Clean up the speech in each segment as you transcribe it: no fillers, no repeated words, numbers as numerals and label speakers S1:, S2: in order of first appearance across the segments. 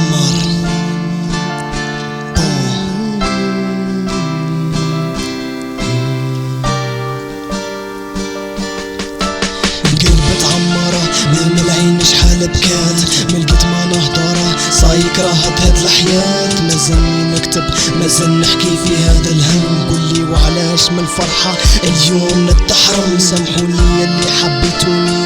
S1: عمار. قلبت عمارة من العين شحال بكات، ملقيت ما نهضرة صايك راهت هاد الحياة. مازلني نكتب مازال نحكي في هذا الهم، قولي وعلاش من الفرحة اليوم نتحرم. سامحوني اللي حبيتوني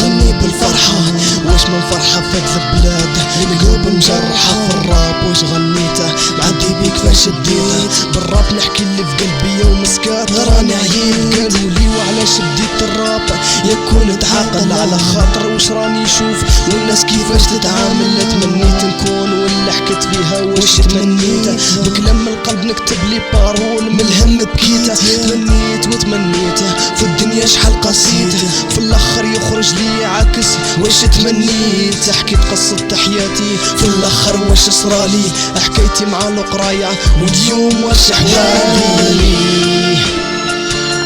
S1: غني بالفرحة، واش من فرحة في هاد البلاد القلوب مجرحة. في الراب واش غنيته معدي بيك فاش ديته، بالراب نحكي اللي في قلبي يوم مسكات راني عييت. قالوا لي وعلاش بديت الراب يكون تعاقل على خاطر واش راني نشوف والناس كيفاش تتعامل. تمنيت نكون واللي حكيت فيها واش تمنيته، بكلام من القلب نكتب لي بارول من الهم بكيته. تمنيت وتمنيته في الدنيا شحال قسيته، في الاخر يخرج لي عكس واش تمنيت. حكيت قصة حياتي في الاخر واش صرالي، حكايتي مع القراية واليوم واش حوالي.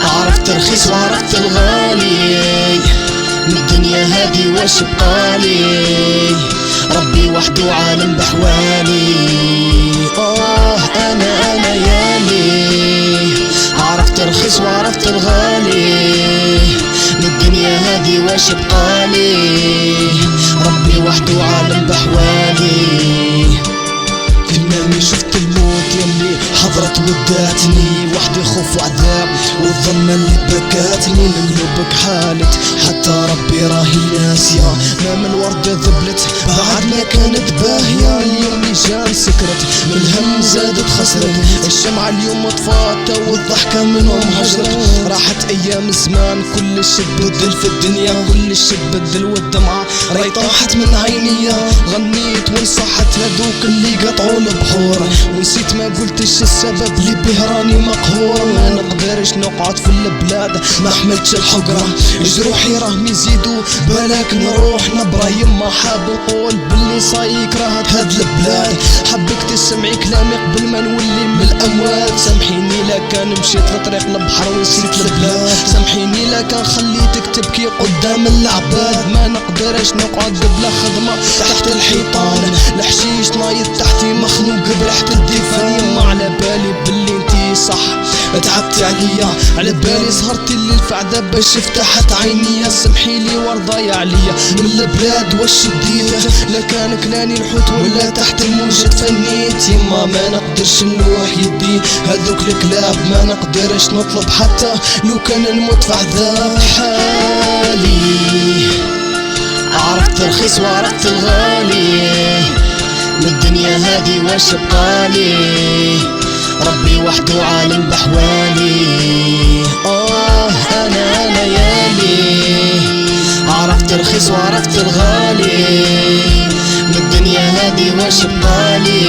S1: عرفت الرخيص وعرفت الغالي، من الدنيا هادي واش بقالي. ربي وحده عالم بحوالي، انا يالي. عرفت الرخيص وعرفت الغالي، من الدنيا هادي واش بقالي. ربي وحده عالم بحوالي. في منامي شفت الموت يلي حضرت وداتني، وحدي خوف وعذاب والظلمة اللي بكاتني. لقلوبك حالت حتى ربي راهي ناسية، ما من وردة ذبلت بعد ما كانت باهية. اليوم اللي جان سكرت من الهم زادت خسرت، الشمعة اليوم طفات والضحكة منهم هجرت. راحت ايام الزمان كل شي بدل في الدنيا، كل شي بدل والدمعة راي طاحت من عينيا. غنيت ونصحت هذوك اللي قطعوا البحور، ونسيت ما قلتش السبب اللي به راني مقهور. ما نقدرش نقعد في البلاد ما حملتش الحقرة، جروحي راهم يزيدوا بالك نروح نبرة. يما حاب نقول باللي صايك راهت هاد البلاد، حبك تسمعي كلامي قبل ما نولي من الاموات. سامحيني لا كان مشيت لطريق البحر ونسيت البلاد، سامحيني لا كان خليتك تبكي قدام العباد. ما نقدرش نقعد بلا خدمة تحت الحيطان، الحشيش نايض تحتي مخنوق بريحة الديفان. يما على بالي باللي انتي صح تعبتي عليا، على بالي سهرتي الليل فعدا باش فتحت عينيا. سمحيلي ورضايا عليا من البلاد واش شديت، لا كان كلاني الحوت ولا تحت الموج تفنيت. يما ما نقدرش نلوح يدي هذوك الكلاب، ما نقدرش نطلب حتى لو كان نموت في عذاب حالي. عرفت الرخيص وعرفت الغالي، من الدنيا هادي واش بقالي. ربي وحده عالم بحوالي، انا يالي. عرفت الرخيص وعرفت الغالي، من الدنيا هادي واش بقالي.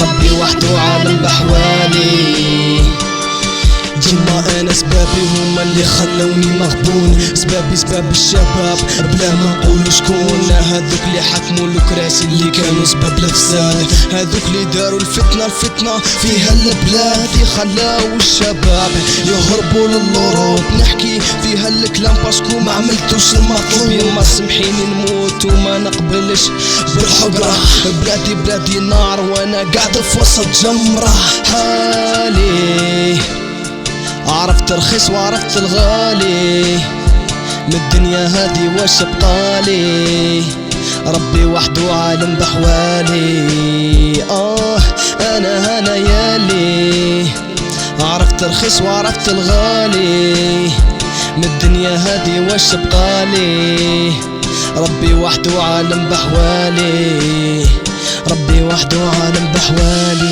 S1: ربي وحده عالم بحوالي. يما انا سبابي هما اللي خلوني مغبون، سبابي سباب الشباب بلا ما نقول شكون. هذوك اللي حكموا الكراسي اللي كانوا سباب الفساد، هذوك اللي داروا الفتنة فيها البلاد. خلاو الشباب يهربوا للأوروب، نحكي فيها الكلام باسكو ما عملتوش المطلوب. يما سمحيني نموت وما نقبلش بالحقرة، بلادي نار وانا قاعد في وسط جمرة حالي. عرفت الرخيص وعرفت الغالي، من الدنيا هادي واش بقالي. ربي وحده عالم بحوالي، انا يالي. عرفت الرخيص وعرفت الغالي، من الدنيا هادي واش بقالي. ربي وحده عالم بحوالي، ربي وحده عالم بحوالي.